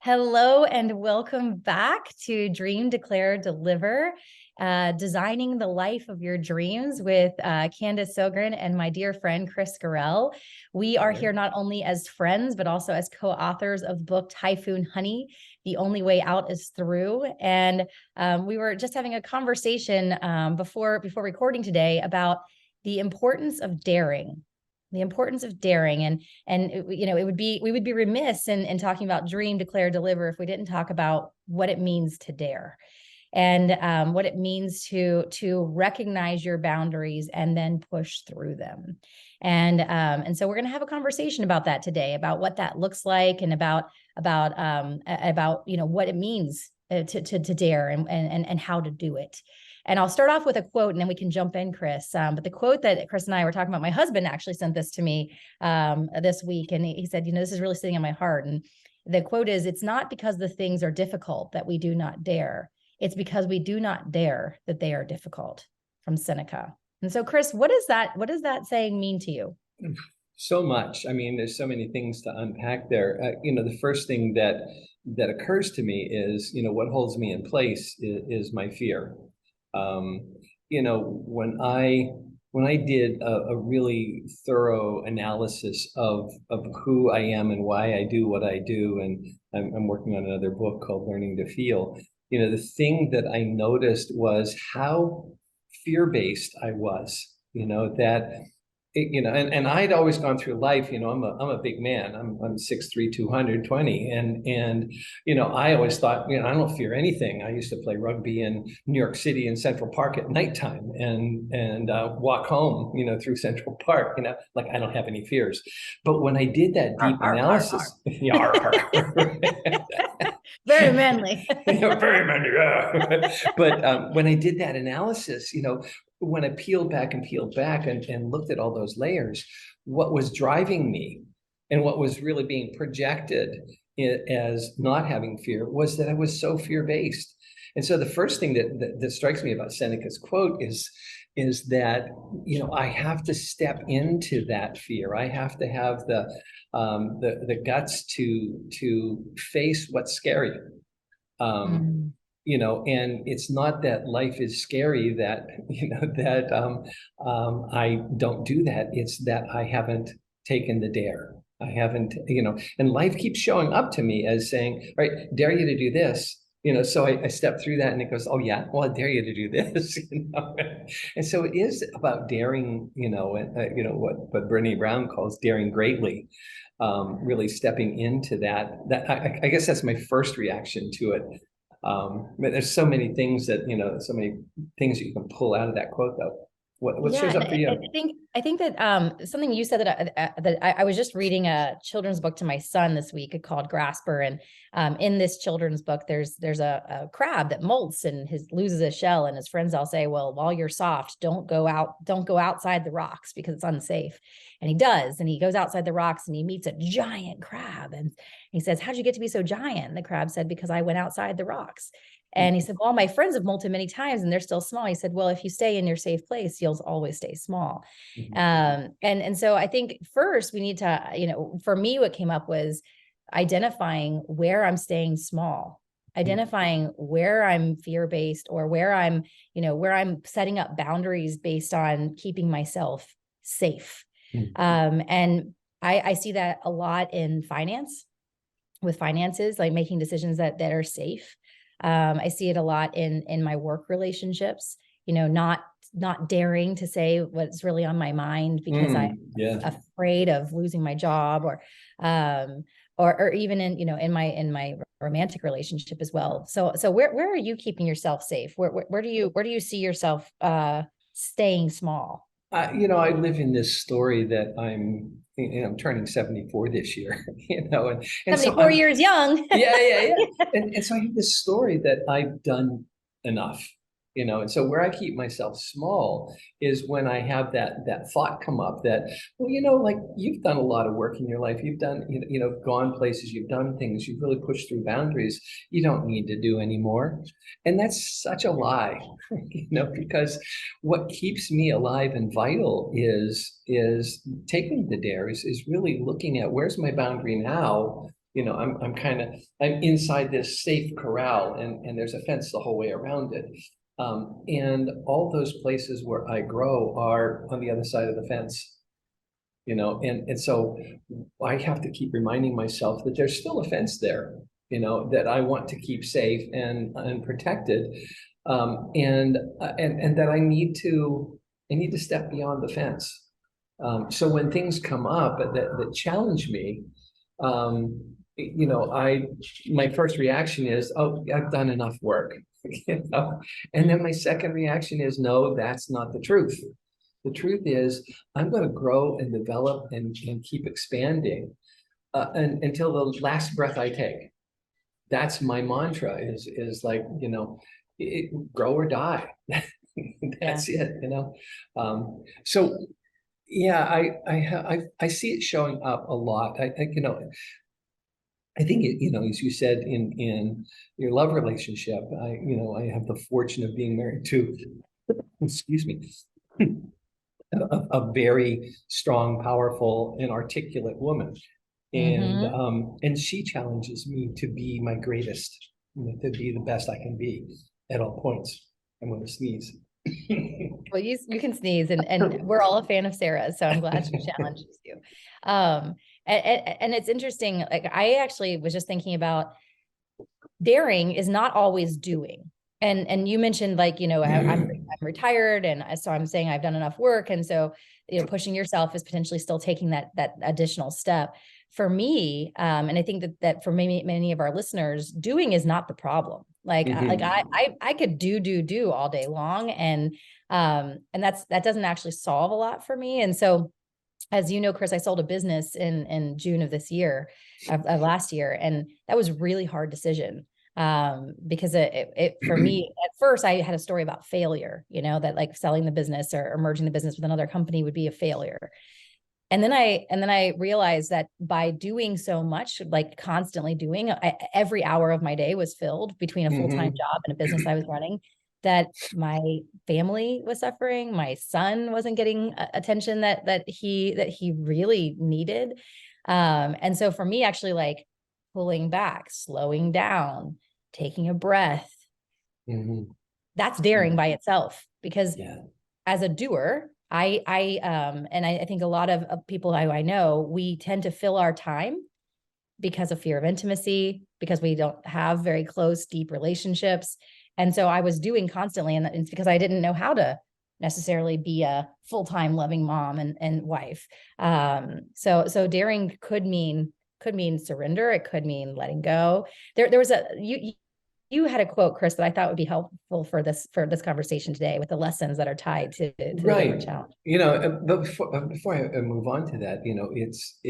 Hello and welcome back to Dream, Declare, Deliver, designing the life of your dreams with Candace Sogren and my dear friend, Kris Garrell. We are here not only as friends, but also as co-authors of the book Typhoon Honey, The Only Way Out is Through. And we were just having a conversation before recording today about the importance of daring. And we would be remiss in talking about dream, declare, deliver if we didn't talk about what it means to dare, and what it means to recognize your boundaries and then push through them. And so we're going to have a conversation about that today, about what that looks like, and about what it means to dare, and how to do it. And I'll start off with a quote and then we can jump in, Kris. But the quote that Kris and I were talking about, my husband actually sent this to me this week. And he said, this is really sitting on my heart. And the quote is, "It's not because the things are difficult that we do not dare. It's because we do not dare that they are difficult," from Seneca. And so, Kris, what does that saying mean to you? So much. I mean, there's so many things to unpack there. The first thing that occurs to me is, what holds me in place is my fear. When I did a really thorough analysis of who I am and why I do what I do, and I'm working on another book called Learning to Feel, the thing that I noticed was how fear-based I was, and I'd always gone through life, I'm a big man. I'm 6'3", 220. And I always thought, I don't fear anything. I used to play rugby in New York City in Central Park at nighttime and walk home, through Central Park, like I don't have any fears. But when I did that deep analysis, very manly. Very manly. Yeah. But when I did that analysis, when I peeled back and looked at all those layers, what was driving me and what was really being projected as not having fear was that I was so fear-based. And so the first thing that strikes me about Seneca's quote is that, I have to step into that fear. I have to have the guts to face what's scary. And it's not that life is scary that I don't do that. It's that I haven't taken the dare. I haven't, and life keeps showing up to me as saying, right, dare you to do this. So I step through that and it goes, oh yeah, well, I dare you to do this. And so it is about daring, what Brené Brown calls daring greatly, really stepping into that. I guess that's my first reaction to it. But there's so many things that you can pull out of that quote, though. What shows up for you? I think that something you said that I was just reading a children's book to my son this week called Grasper, and in this children's book, there's a crab that molts and loses a shell, and his friends all say, "Well, while you're soft, don't go outside the rocks because it's unsafe." And he does, and he goes outside the rocks and he meets a giant crab, and he says, "How'd you get to be so giant?" And the crab said, "Because I went outside the rocks." And he said, "Well, my friends have molted many times and they're still small." He said, "Well, if you stay in your safe place, you'll always stay small." And so I think first we need to, for me, what came up was identifying where I'm staying small, identifying where I'm fear-based, or where I'm setting up boundaries based on keeping myself safe. And I see that a lot in with finances, like making decisions that are safe. I see it a lot in my work relationships, not daring to say what's really on my mind because I'm afraid of losing my job, or even in my romantic relationship as well. So where are you keeping yourself safe? Where do you see yourself staying small? I live in this story that I'm turning 74 this year, and 74 years young. Yeah. And so I have this story that I've done enough, and so where I keep myself small is when I have that thought come up that, well, like you've done a lot of work in your life. You've done, gone places, you've done things, you've really pushed through boundaries. You don't need to do anymore. And that's such a lie, because what keeps me alive and vital is taking the dare, is really looking at where's my boundary now I'm inside this safe corral, and there's a fence the whole way around it. And all those places where I grow are on the other side of the fence, and so I have to keep reminding myself that there's still a fence there, that I want to keep safe and protected. And that I need to step beyond the fence. So when things come up that challenge me, my first reaction is, oh, I've done enough work, and then my second reaction is, no, that's not the truth. The truth is, I'm going to grow and develop and keep expanding until the last breath I take. That's my mantra. Is like, grow or die. That's it. So yeah, I see it showing up a lot. I think as you said, in your love relationship, I have the fortune of being married to, excuse me, a very strong, powerful, and articulate woman. And she challenges me to be my greatest, to be the best I can be at all points. I'm going to sneeze. Well, you can sneeze, and we're all a fan of Sarah's, so I'm glad she challenges you. And it's interesting. Like, I actually was just thinking about daring is not always doing. And you mentioned, like, I'm retired, and so I'm saying I've done enough work, and so pushing yourself is potentially still taking that additional step. For me, and I think that for many of our listeners, doing is not the problem. Like, I could do all day long, and that doesn't actually solve a lot for me. And so, as you know, Kris, I sold a business in June of this year, of last year, and that was a really hard decision. Because it for me, at first, I had a story about failure, that like selling the business or merging the business with another company would be a failure. And then I realized that by doing so much, like constantly doing, every hour of my day was filled between a full-time job and a business I was running, that my family was suffering. My son wasn't getting attention that he really needed. And so for me, actually, like, pulling back, slowing down, taking a breath, that's daring by itself, because as a doer, I think a lot of people I know, we tend to fill our time because of fear of intimacy, because we don't have very close, deep relationships. And so I was doing constantly, and it's because I didn't know how to necessarily be a full-time loving mom and wife. So daring could mean surrender. It could mean letting go. There was you had a quote, Kris, that I thought would be helpful for this conversation today, with the lessons that are tied to the different challenge. But before I move on to that, it's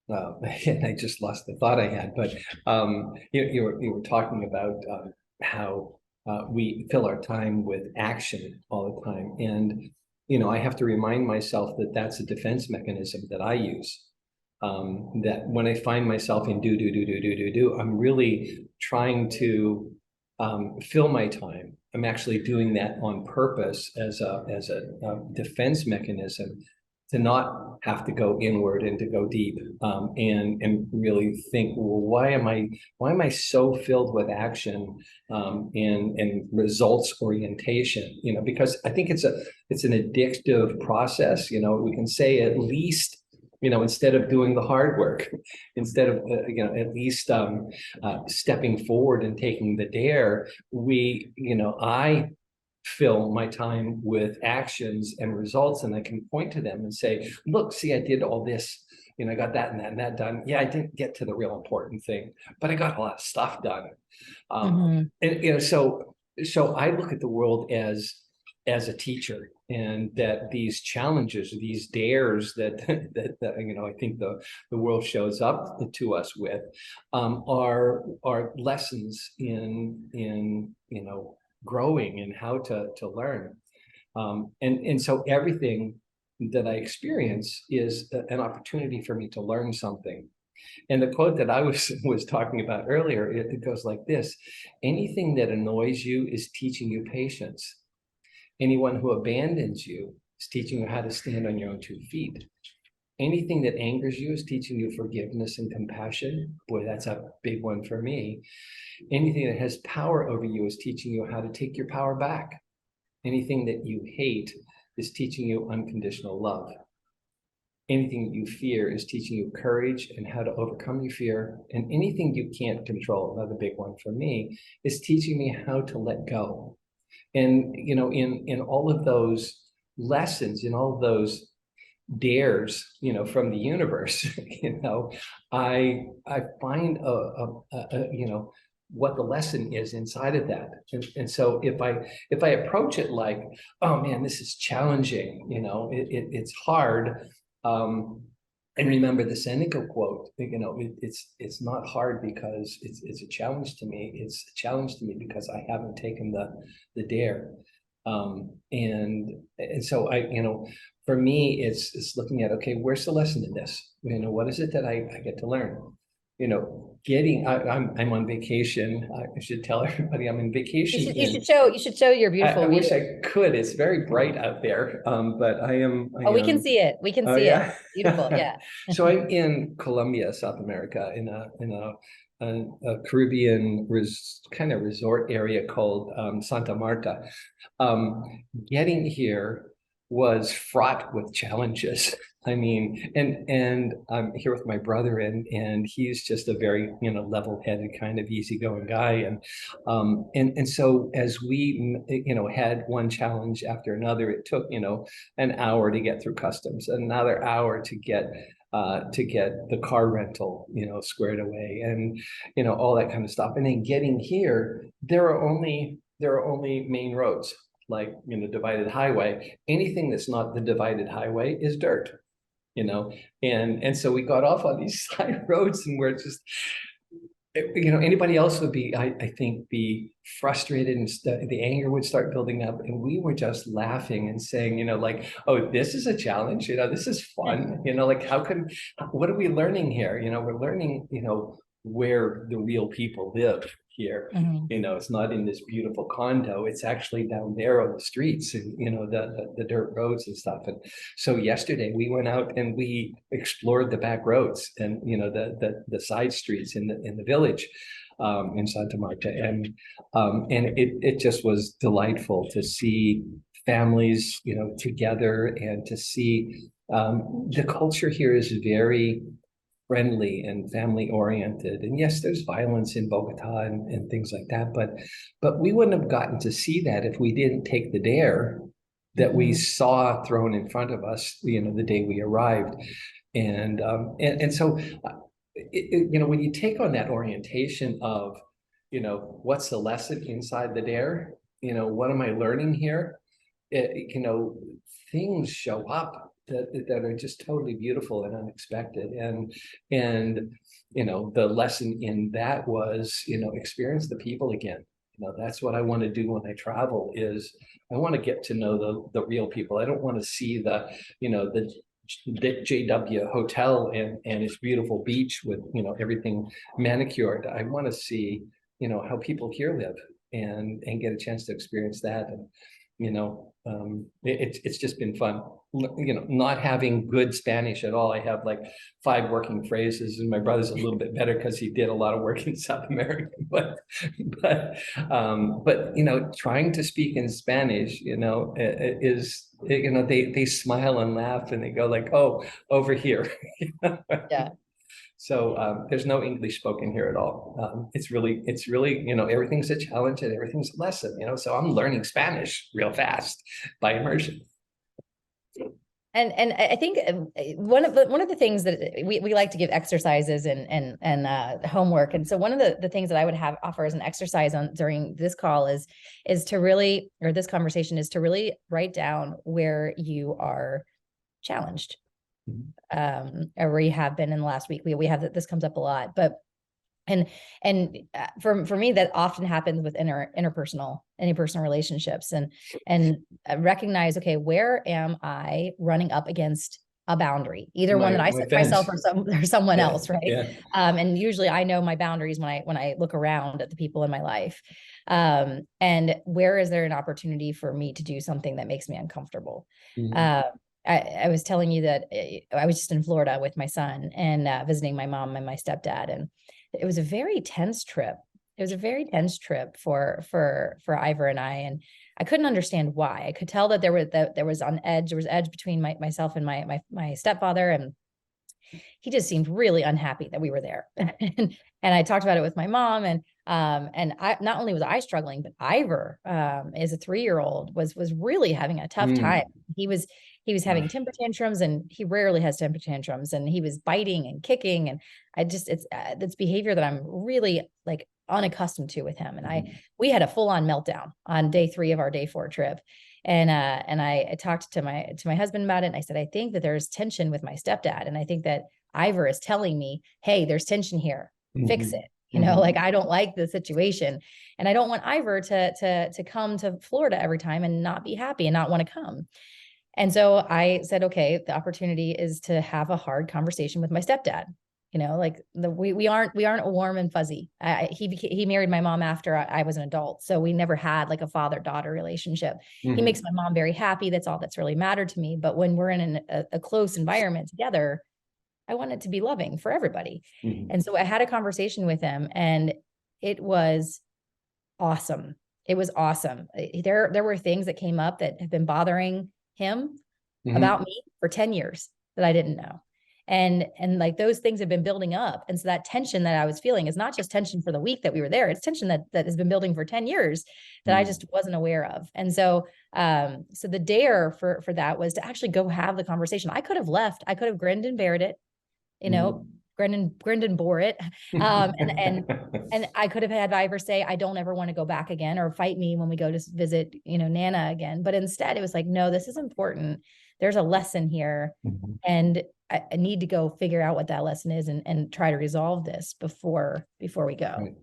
and I just lost the thought I had, but you were talking about how we fill our time with action all the time, and I have to remind myself that that's a defense mechanism that I use. That when I find myself in do, I'm really trying to fill my time. I'm actually doing that on purpose as a defense mechanism, to not have to go inward and to go deep, and really think, well, why am I so filled with action and results orientation? Because I think it's an addictive process. We can say, at least, instead of doing the hard work, instead of, at least stepping forward and taking the dare, I fill my time with actions and results, and I can point to them and say, look, see, I did all this, I got that and that and that done. Yeah, I didn't get to the real important thing, but I got a lot of stuff done. And so I look at the world as a teacher, and that these challenges, these dares that I think the world shows up to us with, are lessons in growing and how to learn. And so everything that I experience is an opportunity for me to learn something. And the quote that I was talking about earlier, it goes like this: anything that annoys you is teaching you patience. Anyone who abandons you is teaching you how to stand on your own 2 feet. Anything that angers you is teaching you forgiveness and compassion. Boy, that's a big one for me. Anything that has power over you is teaching you how to take your power back. Anything that you hate is teaching you unconditional love. Anything that you fear is teaching you courage and how to overcome your fear. And anything you can't control, another big one for me, is teaching me how to let go. And, you know, in all of those lessons, in all of those dares, you know, from the universe, you know, I find you know, what the lesson is inside of that. And so if I approach it like, oh man, this is challenging, you know, it's hard. And remember the Seneca quote, you know, it's not hard because it's a challenge to me. It's a challenge to me because I haven't taken the dare. And so you know, for me, it's looking at, okay, where's the lesson in this? You know, what is it that I get to learn? You know, I'm on vacation. I should tell everybody I'm on vacation. You should show your beautiful I view. wish I could. It's very bright out there. But I am. We can see it. We can see yeah. it. Beautiful. Yeah. So I'm in Colombia, South America, in a Caribbean kind of resort area called Santa Marta. Getting here was fraught with challenges. I mean, and I'm here with my brother, and he's just a very, you know, level-headed, kind of easygoing guy, and so as we, you know, had one challenge after another, it took, you know, an hour to get through customs, another hour to get the car rental, you know, squared away, and, you know, all that kind of stuff. And then getting here, there are only main roads, like, you know, divided highway. Anything that's not the divided highway is dirt, you know. And so we got off on these side roads, and we're just, you know, anybody else would be, I think, be frustrated, and the anger would start building up, and we were just laughing and saying, you know, like, oh, this is a challenge, you know, this is fun, you know, like, what are we learning here? You know, we're learning, you know, where the real people live here. Mhm. You know, it's not in this beautiful condo, it's actually down there on the streets, and, you know, the dirt roads and stuff. And so yesterday we went out and we explored the back roads, and, you know, the side streets in the village, in Santa Marta, and it just was delightful to see families, you know, together, and to see the culture here is very friendly and family oriented. And yes, there's violence in Bogota and things like that, but we wouldn't have gotten to see that if we didn't take the dare that we saw thrown in front of us, you know, the day we arrived. And so, you know, when you take on that orientation of, you know, what's the lesson inside the dare? You know, what am I learning here? You know, things show up that are just totally beautiful and unexpected. And you know, the lesson in that was, you know, experience the people again. You know, that's what I want to do when I travel, is I want to get to know the real people. I don't want to see the, you know, the JW hotel and its beautiful beach with, you know, everything manicured. I want to see, you know, how people here live, and get a chance to experience that. And, you know, it's just been fun. You know, not having good Spanish at all. I have like 5 working phrases, and my brother's a little bit better because he did a lot of work in South America. But you know, trying to speak in Spanish, you know, is, you know, they smile and laugh, and they go like, oh, over here. Yeah. So there's no English spoken here at all. It's really, you know, everything's a challenge and everything's a lesson, you know. So I'm learning Spanish real fast by immersion. And I think one of the things that we like to give exercises and homework. And so one of the things that I would have offer as an exercise on during this call is to really, or this conversation, is to really write down where you are challenged, or where you have been in the last week. We have that, this comes up a lot, but and for me, that often happens with interpersonal relationships, and recognize, okay, where am I running up against a boundary, either one that I set myself or someone else, right? Yeah. And usually I know my boundaries when I look around at the people in my life, and where is there an opportunity for me to do something that makes me uncomfortable? I was telling you that I was just in Florida with my son and visiting my mom and my stepdad, and it was a very tense trip. It was a very tense trip for Ivor and and I couldn't understand why. I could tell that there was on edge. There was edge between myself and my stepfather, and he just seemed really unhappy that we were there. And I talked about it with my mom, and I not only was I struggling, but Ivor, as a 3-year-old, was really having a tough time. He was having temper tantrums, and he rarely has temper tantrums, and he was biting and kicking, and it's behavior that I'm really like unaccustomed to with him. And we had a full-on meltdown on day 3 of our day 4 trip. And I talked to my husband about it, and I said, I think that there's tension with my stepdad, and I think that Ivor is telling me, hey, there's tension here, fix it. Like, I don't like the situation, and I don't want Ivor to come to Florida every time and not be happy and not want to come. And so I said, okay, the opportunity is to have a hard conversation with my stepdad. Like we aren't warm and fuzzy. He married my mom after I was an adult, so we never had like a father-daughter relationship. He makes my mom very happy. That's all that's really mattered to me. But when we're in a close environment together, I want it to be loving for everybody. And so I had a conversation with him, and it was awesome. It was awesome. There were things that came up that have been bothering him about me for 10 years that I didn't know. And like those things have been building up. And so that tension that I was feeling is not just tension for the week that we were there. It's tension that has been building for 10 years that I just wasn't aware of. And so, so the dare for that was to actually go have the conversation. I could have left. I could have grinned and bared it, grinned and bore it. And I could have had Ivor say, I don't ever want to go back again, or fight me when we go to visit, Nana again. But instead it was like, no, this is important. There's a lesson here. And I need to go figure out what that lesson is and try to resolve this before we go. Right.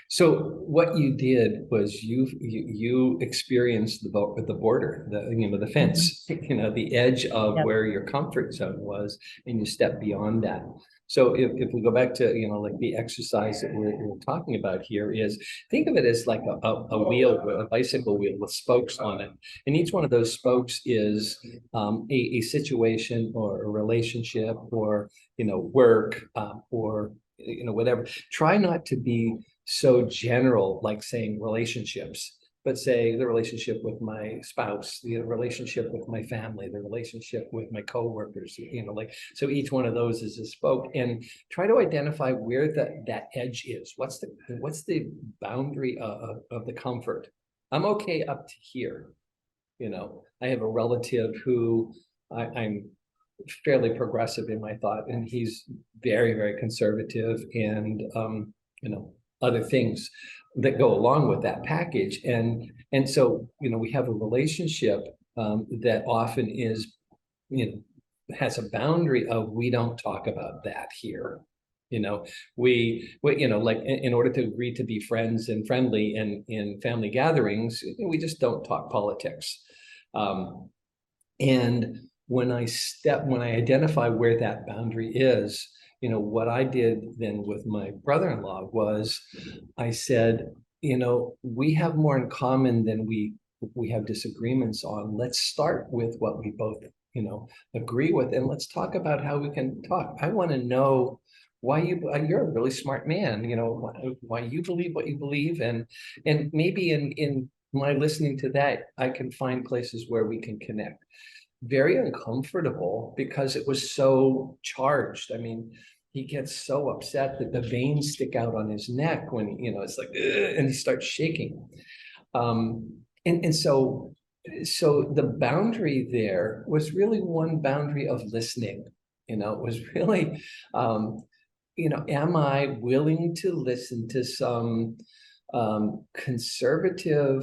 So what you did was you experienced the border, the fence, the edge of where your comfort zone was, and you stepped beyond that. So if we go back to, like the exercise that we're talking about here is, think of it as like a wheel, a bicycle wheel with spokes on it. And each one of those spokes is a situation or a relationship or, work or, whatever. Try not to be so general, like saying relationships, but say the relationship with my spouse, the relationship with my family, the relationship with my coworkers, so each one of those is a spoke, and try to identify where that edge is. What's the boundary of the comfort? I'm okay up to here. I have a relative who I'm fairly progressive in my thought, and he's very, very conservative, and other things that go along with that package. And so, we have a relationship that often is, has a boundary of, we don't talk about that here. We like in order to agree to be friends and friendly and in family gatherings, we just don't talk politics. And when I identify where that boundary is, what I did then with my brother-in-law was I said, we have more in common than we have disagreements on. Let's start with what we both, agree with, and let's talk about how we can talk. I want to know why you're a really smart man, why you believe what you believe. And maybe in my listening to that, I can find places where we can connect. Very uncomfortable because it was so charged. I mean, he gets so upset that the veins stick out on his neck when, it's like, and he starts shaking. And so the boundary there was really one boundary of listening. It was really, am I willing to listen to some conservative,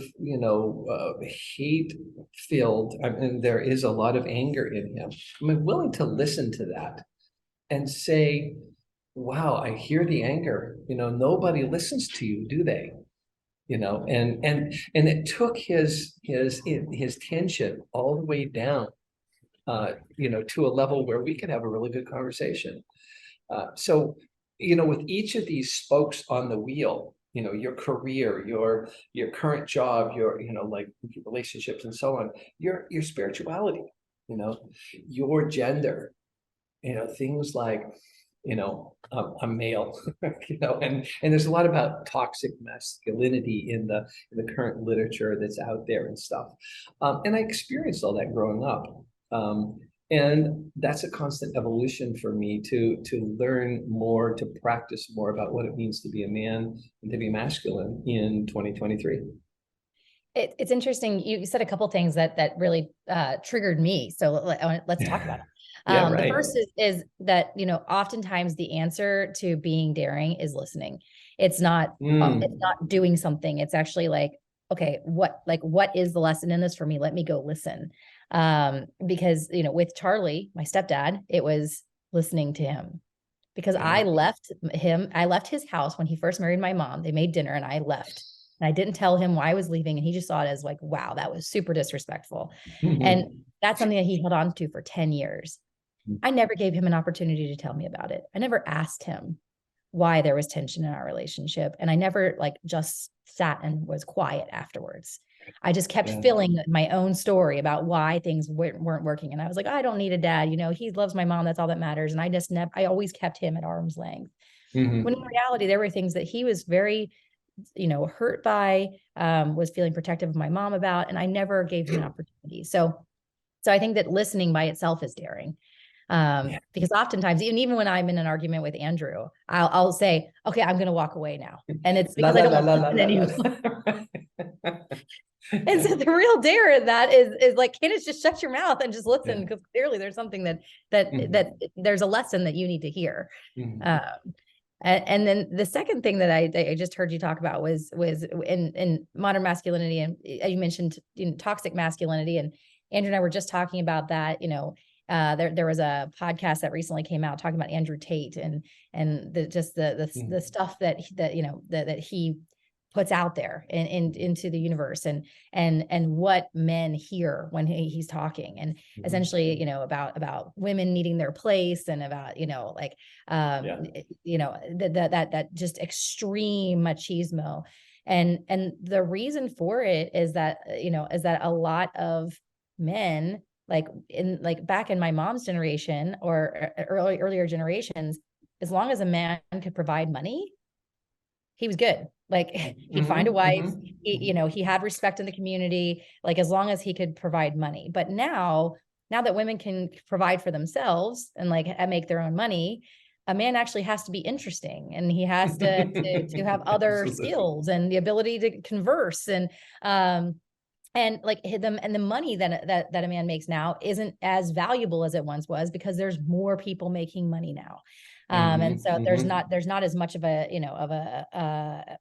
hate-filled, and there is a lot of anger in him. I'm willing to listen to that and say, wow, I hear the anger. Nobody listens to you, do they? And it took his tension all the way down, to a level where we could have a really good conversation. So, with each of these spokes on the wheel, your career, your current job, your, like your relationships and so on, your spirituality, your gender, things like, I'm male, and there's a lot about toxic masculinity in the current literature that's out there and stuff. And I experienced all that growing up. And that's a constant evolution for me to learn more, to practice more about what it means to be a man and to be masculine in 2023. It's interesting. You said a couple things that really triggered me. So let's talk about it. Yeah, The right. first is that, oftentimes the answer to being daring is listening. It's not doing something. It's actually like, okay, what is the lesson in this for me? Let me go listen. Because, with Charlie, my stepdad, it was listening to him, because Yeah. I left his house when he first married my mom. They made dinner and I left. And I didn't tell him why I was leaving. And he just saw it as like, wow, that was super disrespectful. And that's something that he held on to for 10 years. I never gave him an opportunity to tell me about it. I never asked him why there was tension in our relationship. And I never just sat and was quiet afterwards. I just kept filling my own story about why things weren't working. And I was like, I don't need a dad. He loves my mom. That's all that matters. And I always kept him at arm's length. When in reality, there were things that he was very, hurt by, was feeling protective of my mom about, and I never gave him an opportunity. So I think that listening by itself is daring. Because oftentimes, even when I'm in an argument with Andrew, I'll say, okay, I'm going to walk away now. And it's because I don't want to listen anymore. And so the real dare in that is like, Candace, just shut your mouth and just listen, because clearly there's something that there's a lesson that you need to hear. And then the second thing that I just heard you talk about was in modern masculinity, and you mentioned toxic masculinity, and Andrew and I were just talking about that. There was a podcast that recently came out talking about Andrew Tate and the stuff that he puts out there into the universe, and what men hear when he's talking, and essentially, about women needing their place, and about, that just extreme machismo. And the reason for it is that, a lot of men, back in my mom's generation or earlier generations, as long as a man could provide money, he was good. He'd find a wife, he had respect in the community, as long as he could provide money. But now that women can provide for themselves and make their own money, a man actually has to be interesting, and he has to have other skills and the ability to converse, and the money that a man makes now isn't as valuable as it once was, because there's more people making money now. And so there's not as much of a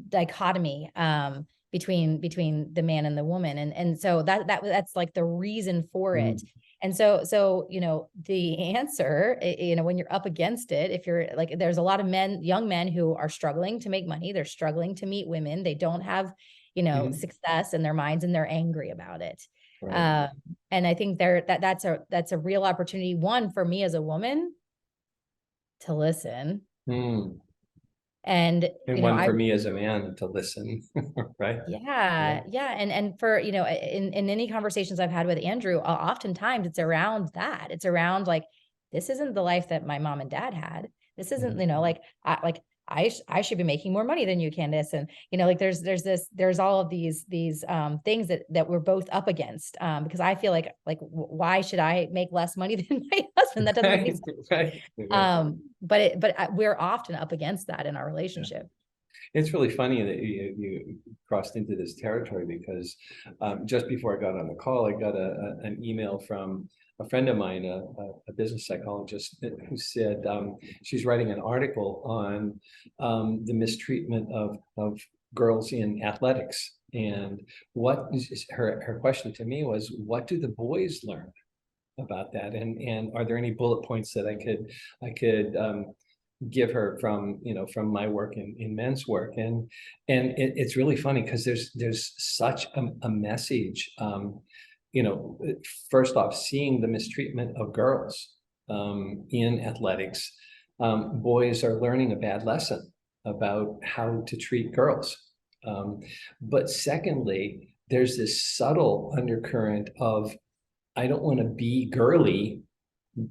dichotomy between the man and the woman. And so that's the reason for it. And so, the answer, when you're up against it, if you're there's a lot of young men who are struggling to make money. They're struggling to meet women. They don't have, success in their minds, and they're angry about it. Right. And I think that's a real opportunity, one, for me as a woman, to listen. And one for me as a man to listen. Right. Yeah. And for, in any conversations I've had with Andrew, oftentimes it's around that. It's around this isn't the life that my mom and dad had. This isn't, I should be making more money than you, Candace. And, there's all of these things that we're both up against, because I feel why should I make less money than my husband? That doesn't make sense. Right. But we're often up against that in our relationship. It's really funny that you crossed into this territory, because just before I got on the call, I got an email from a friend of mine, a business psychologist, who said she's writing an article on the mistreatment of girls in athletics. And what her question to me was, what do the boys learn about that? And are there any bullet points that I could give her from my work in men's work? And it's really funny, because there's such a message. First off, seeing the mistreatment of girls in athletics, boys are learning a bad lesson about how to treat girls. But secondly, there's this subtle undercurrent of I don't want to be girly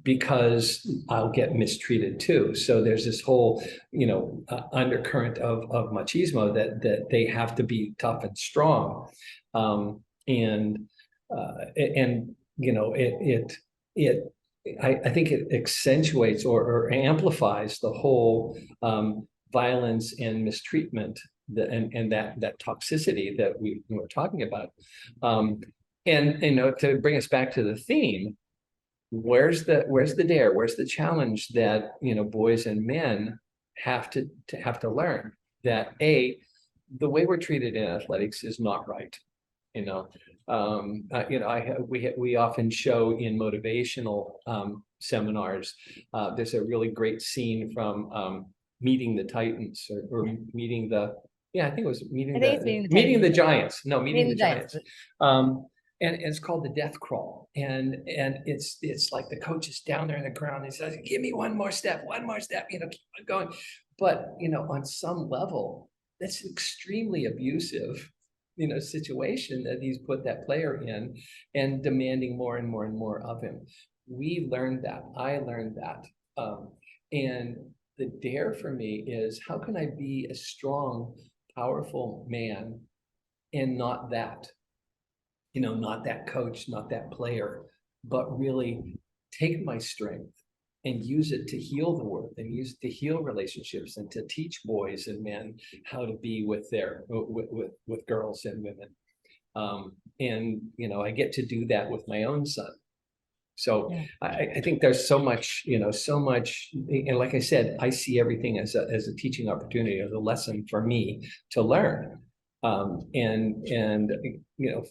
because I'll get mistreated too. So there's this whole, undercurrent of machismo that they have to be tough and strong, and it I think it accentuates or amplifies the whole violence and mistreatment and that toxicity that we were talking about. And to bring us back to the theme, where's the dare, where's the challenge that boys and men have to learn that the way we're treated in athletics is not right. We often show in motivational seminars. There's a really great scene from Meeting the Titans, or meeting the I think it was I think it's meeting the Giants. No, Meeting the Giants. And it's called the death crawl, and it's like the coach is down there on the ground and he says, give me one more step, keep on going. But on some level, that's an extremely abusive situation that he's put that player in, and demanding more and more and more of him. We learned that. I learned that. And the dare for me is, how can I be a strong, powerful man and not that? Not that coach, not that player, but really take my strength and use it to heal the world, and use it to heal relationships, and to teach boys and men how to be with girls and women. And I get to do that with my own son. So yeah. I think there's so much, and like I said, I see everything as a teaching opportunity, as a lesson for me to learn. And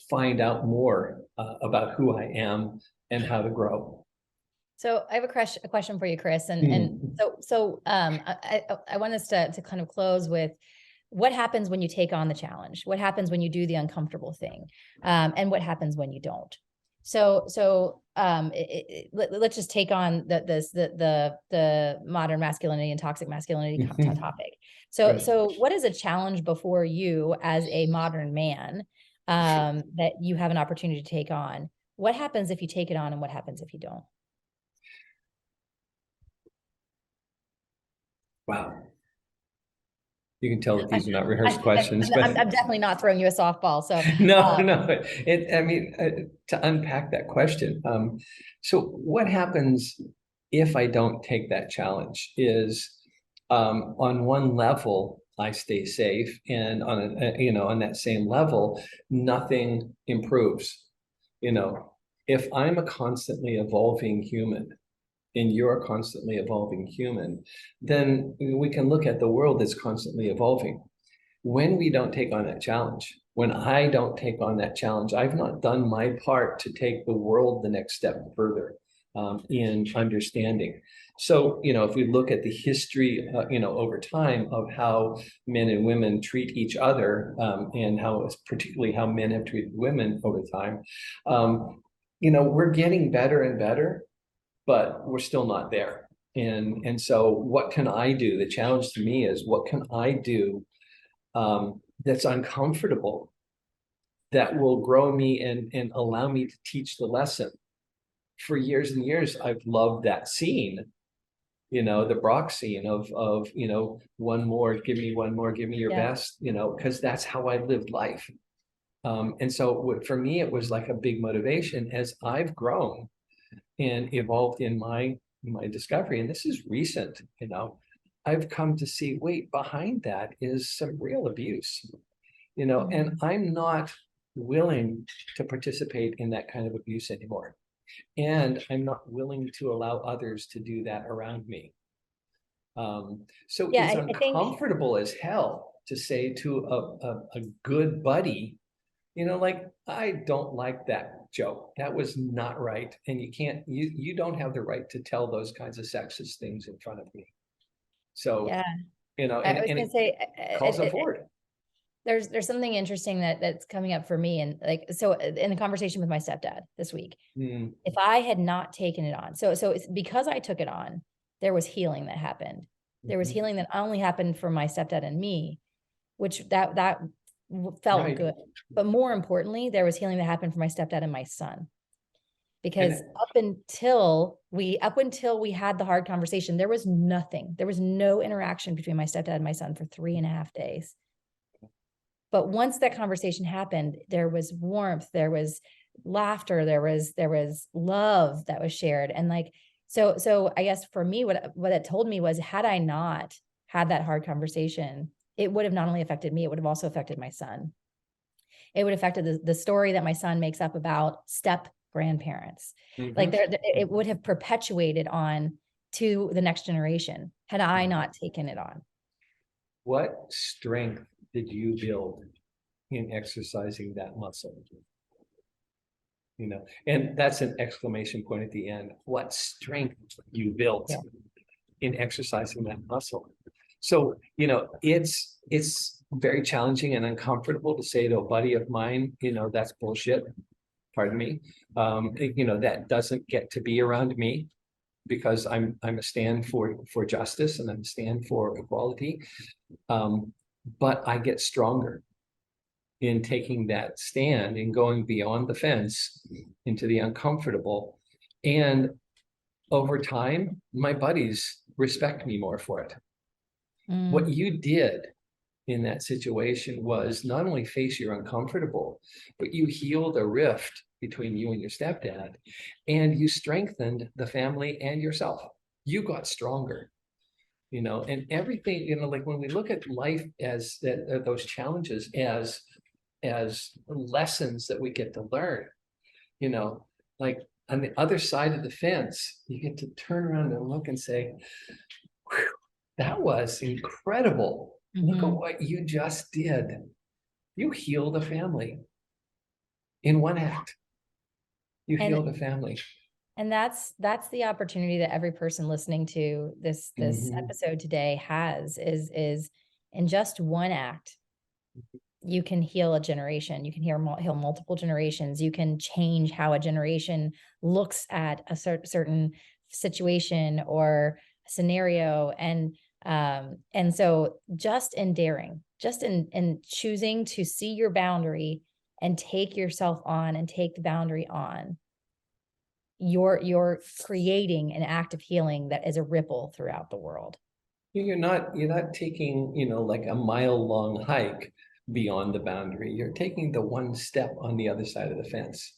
find out more about who I am and how to grow. So I have a question for you, Kris, and I want us to kind of close with, what happens when you take on the challenge? What happens when you do the uncomfortable thing? And what happens when you don't? So let's just take on the modern masculinity and toxic masculinity topic. So what is a challenge before you as a modern man that you have an opportunity to take on? What happens if you take it on, and what happens if you don't? Wow. You can tell that these are not rehearsed questions, but I'm definitely not throwing you a softball. So no. To unpack that question. So what happens if I don't take that challenge is, on one level, I stay safe, and on that same level, nothing improves. If I'm a constantly evolving human, and you're a constantly evolving human, then we can look at the world that's constantly evolving. When we don't take on that challenge, when I don't take on that challenge, I've not done my part to take the world the next step further in understanding. So, if we look at the history, over time, of how men and women treat each other, and particularly how men have treated women over time, we're getting better and better, but we're still not there. And so what can I do? The challenge to me is, what can I do that's uncomfortable, that will grow me and allow me to teach the lesson? For years and years, I've loved that scene, the Brock scene of one more, give me one more, give me your best, because that's how I lived life. And so for me, it was like a big motivation as I've grown and evolved in my discovery. And this is recent, I've come to see, wait, behind that is some real abuse, and I'm not willing to participate in that kind of abuse anymore. And I'm not willing to allow others to do that around me. So it's uncomfortable as hell to say to a good buddy, like, I don't like that joke. That was not right. And you don't have the right to tell those kinds of sexist things in front of me. So, I was going to say, calls it forward. There's something interesting that's coming up for me. And so in the conversation with my stepdad this week, if I had not taken it on, so it's because I took it on, there was healing that happened. There was healing that only happened for my stepdad and me, which that felt good. But more importantly, there was healing that happened for my stepdad and my son. because up until we had the hard conversation, there was nothing. There was no interaction between my stepdad and my son for 3.5 days. But once that conversation happened, there was warmth, there was laughter, there was love that was shared. And like, so I guess for me, what it told me was, had I not had that hard conversation, it would have not only affected me, it would have also affected my son. It would have affected the story that my son makes up about step grandparents. Like it would have perpetuated on to the next generation had I not taken it on. What strength did you build in exercising that muscle? You know, and that's an exclamation point at the end. What strength you built in exercising that muscle. So, you know, it's very challenging and uncomfortable to say to a buddy of mine, you know, that's bullshit. Pardon me. You know, that doesn't get to be around me, because I'm a stand for justice, and I'm a stand for equality. But I get stronger in taking that stand and going beyond the fence into the uncomfortable. And over time, my buddies respect me more for it. What you did in that situation was not only face your uncomfortable, but you healed a rift between you and your stepdad, and you strengthened the family and yourself. You got stronger, you know, and everything, you know, like when we look at life as those challenges as lessons that we get to learn, you know, like on the other side of the fence, you get to turn around and look and say, that was incredible. Look at what you just did. You healed a family in one act. You healed a family. And that's the opportunity that every person listening to this episode today has, is in just one act, you can heal a generation. You can heal multiple generations. You can change how a generation looks at a certain situation or scenario. And so just in daring, just in choosing to see your boundary and take yourself on and take the boundary on, you're creating an act of healing that is a ripple throughout the world. You're not taking, you know, like a mile-long hike beyond the boundary. You're taking the one step on the other side of the fence.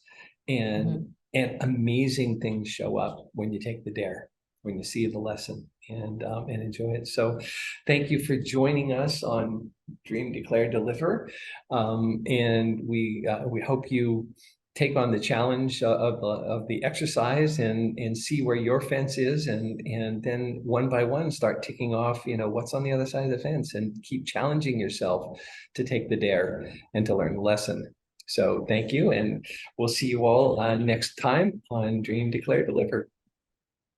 And amazing things show up when you take the dare, when you see the lesson and enjoy it. So thank you for joining us on Dream, Declare, Deliver. And we hope you take on the challenge of the exercise and see where your fence is, and then one by one start ticking off, you know, what's on the other side of the fence, and keep challenging yourself to take the dare and to learn the lesson. So thank you, and we'll see you all next time on Dream, Declare, Deliver.